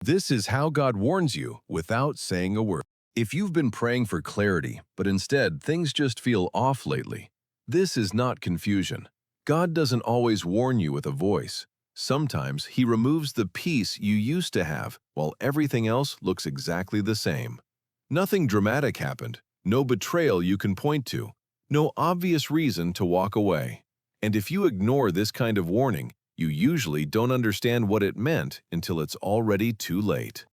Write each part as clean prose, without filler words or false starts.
This is how God warns you without saying a word. If you've been praying for clarity, but instead things just feel off lately, this is not confusion. God doesn't always warn you with a voice. Sometimes He removes the peace you used to have while everything else looks exactly the same. Nothing dramatic happened, no betrayal you can point to, no obvious reason to walk away. And if you ignore this kind of warning, you usually don't understand what it meant until it's already too late.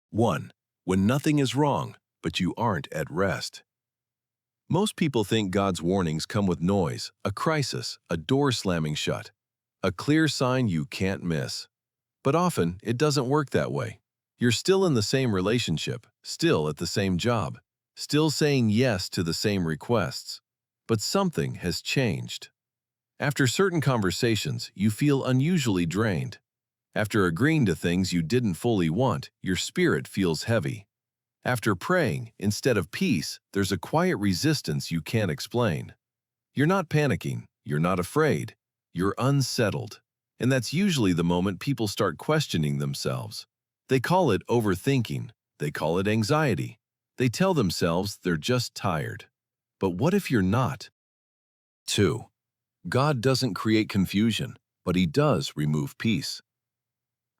1. When nothing is wrong, but you aren't at rest. Most people think God's warnings come with noise, a crisis, a door slamming shut, a clear sign you can't miss. But often, it doesn't work that way. You're still in the same relationship, still at the same job, still saying yes to the same requests. But something has changed. After certain conversations, you feel unusually drained. After agreeing to things you didn't fully want, your spirit feels heavy. After praying, instead of peace, there's a quiet resistance you can't explain. You're not panicking, you're not afraid, you're unsettled. And that's usually the moment people start questioning themselves. They call it overthinking, they call it anxiety. They tell themselves they're just tired. But what if you're not? 2. God doesn't create confusion, but He does remove peace.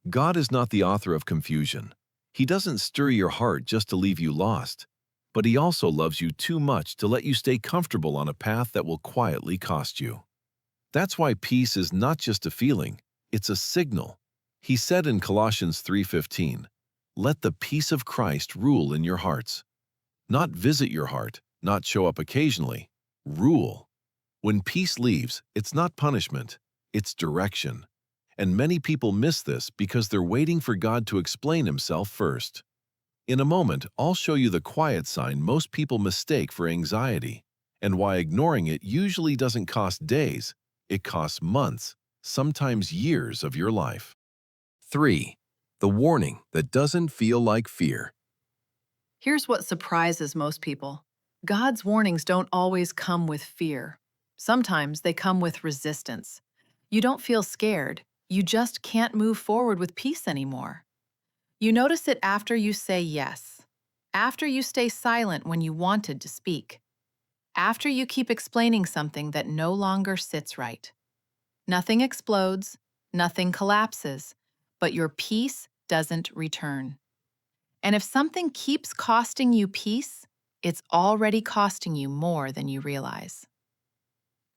God is not the author of confusion. He doesn't stir your heart just to leave you lost, but He also loves you too much to let you stay comfortable on a path that will quietly cost you. That's why peace is not just a feeling, it's a signal. He said in Colossians 3:15, "Let the peace of Christ rule in your hearts." Not visit your heart, not show up occasionally, rule. When peace leaves, it's not punishment, it's direction. And many people miss this because they're waiting for God to explain Himself first. In a moment, I'll show you the quiet sign most people mistake for anxiety, and why ignoring it usually doesn't cost days, it costs months, sometimes years of your life. 3. The warning that doesn't feel like fear. Here's what surprises most people. God's warnings don't always come with fear. Sometimes they come with resistance. You don't feel scared. You just can't move forward with peace anymore. You notice it after you say yes, after you stay silent when you wanted to speak, after you keep explaining something that no longer sits right. Nothing explodes, nothing collapses, but your peace doesn't return. And if something keeps costing you peace, it's already costing you more than you realize.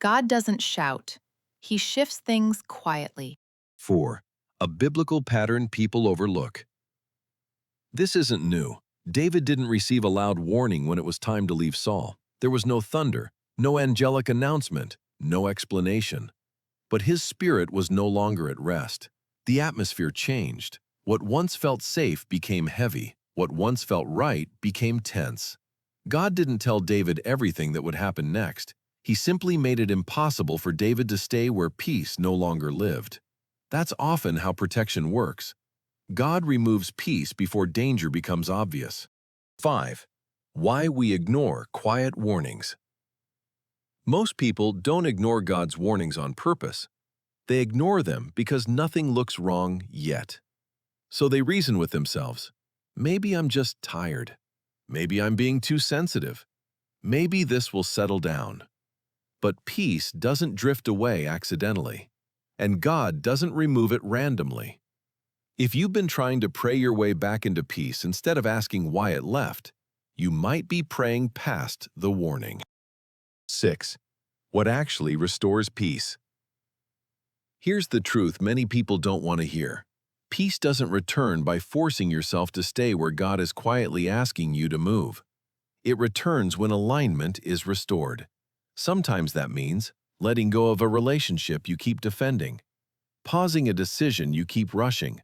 God doesn't shout. He shifts things quietly. 4. A biblical pattern people overlook. This isn't new. David didn't receive a loud warning when it was time to leave Saul. There was no thunder, no angelic announcement, no explanation. But his spirit was no longer at rest. The atmosphere changed. What once felt safe became heavy. What once felt right became tense. God didn't tell David everything that would happen next. He simply made it impossible for David to stay where peace no longer lived. That's often how protection works. God removes peace before danger becomes obvious. 5. Why we ignore quiet warnings. Most people don't ignore God's warnings on purpose. They ignore them because nothing looks wrong yet. So they reason with themselves. Maybe I'm just tired. Maybe I'm being too sensitive. Maybe this will settle down. But peace doesn't drift away accidentally, and God doesn't remove it randomly. If you've been trying to pray your way back into peace instead of asking why it left, you might be praying past the warning. 6. What actually restores peace. Here's the truth many people don't want to hear. Peace doesn't return by forcing yourself to stay where God is quietly asking you to move. It returns when alignment is restored. Sometimes that means letting go of a relationship you keep defending, pausing a decision you keep rushing,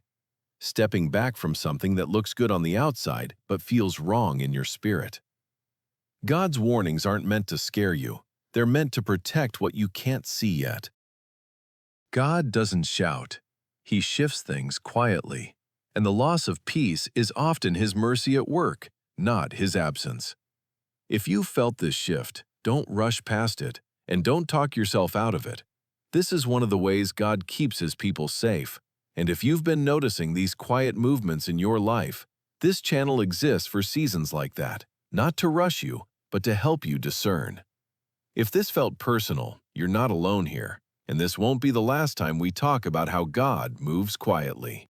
stepping back from something that looks good on the outside but feels wrong in your spirit. God's warnings aren't meant to scare you. They're meant to protect what you can't see yet. God doesn't shout. He shifts things quietly, and the loss of peace is often His mercy at work, not His absence. If you felt this shift, don't rush past it, and don't talk yourself out of it. This is one of the ways God keeps His people safe, And if you've been noticing these quiet movements in your life, this channel exists for seasons like that, not to rush you, but to help you discern. If this felt personal, you're not alone here, and this won't be the last time we talk about how God moves quietly.